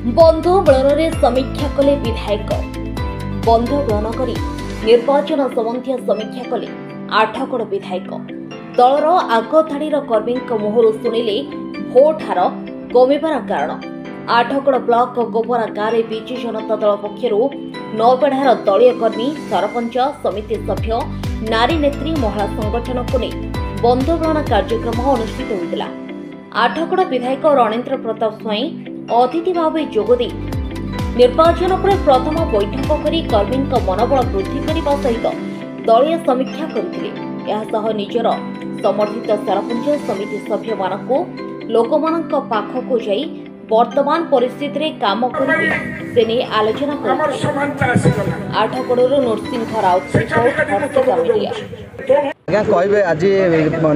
बंध मिलन समीक्षा कले विधायक बंध ग्रहण कर निर्वाचन संबंधी समीक्षा कले आठगड़ विधायक दलर आगधाड़ी कर्मी मुहर शुणिले भोट हार कमिबार कारण आठगड़ ब्लॉक गोबरा गाँव विजु जनता दल पक्षर नौबेढ़ार दलीय कर्मी सरपंच समिति सभ्य नारी नेत्री महिला संगठन को नहीं बंध ग्रहण कार्यक्रम अनुष्ठित होता। आठगड़ विधायक रणेन्द्र प्रताप स्वाई अतिथि भाव जोगदे निर्वाचन पर प्रथम बैठक कर कर्मी मनोबल वृद्धि करने सहित दलीय समीक्षा करते निजर समर्थित सरपंच समिति सभ्य मानक लोक पाखक जाई वर्तमान परिस्थिति रे काम करेंगे से नहीं आलोचना कर आठगड़ नरसिंह राउत कहे आज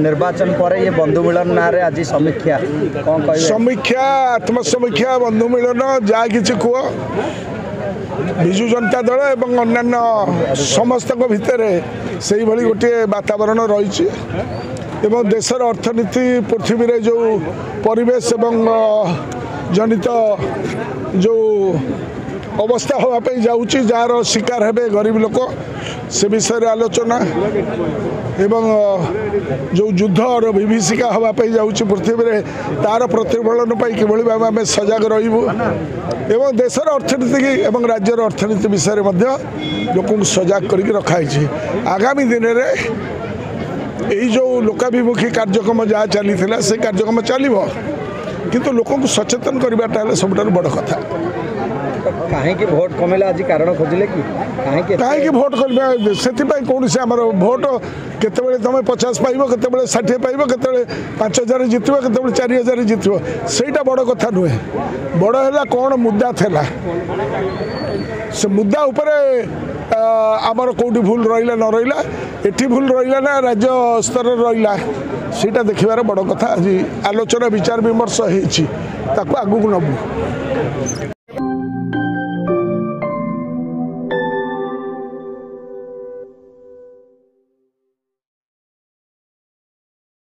निर्वाचन पर ये बंधु मिलन ना रे आज समीक्षा कौन कह समीक्षा आत्मसमीक्षा बंधु मिलन जहाँ कि कह विजु जनता दल एवं अन्य समस्त भितर से भली गोटे वातावरण रही एवं देशर अर्थनीति पृथ्वी रे जो परिवेश एवं जनित जो अवस्था होगापी जाऊँगी जार शिकार हे गरीब लोक से विषय आलोचना एवं जो युद्ध और विभीषिका होगापी जाऊँगी पृथ्वी रे तार प्रतिफलन कि भाव आम सजग रही एवं देशर अर्थनीति एवं राज्यर अर्थनीति विषय में लोक सजग कर रखाई आगामी दिन में यही जो लोकाभिमुखी कार्यक्रम जहाँ चली से कार्यक्रम चलो किंतु लोक सचेतन करवाटा सब बड़ कथा कहीं भोट कमेला आज कारण खोजिले कि कहीं भोट करवा से कौन से आम भोट केतबेले तुम 50 पाइब केतबेले 60 पाइब केतबेले 5000 जितब केतबेले 4000 जितब सेटा बड़ कथा नुहे बड़ है कौन मुद्दा थेला से मुद्दा उपरे आमर कौटी भूल रहा न रहा एटी भूल रहा ना राज्य स्तर रहा सीटा देखिबार बड़ कथा आज आलोचना विचार विमर्श होती आगू नबू।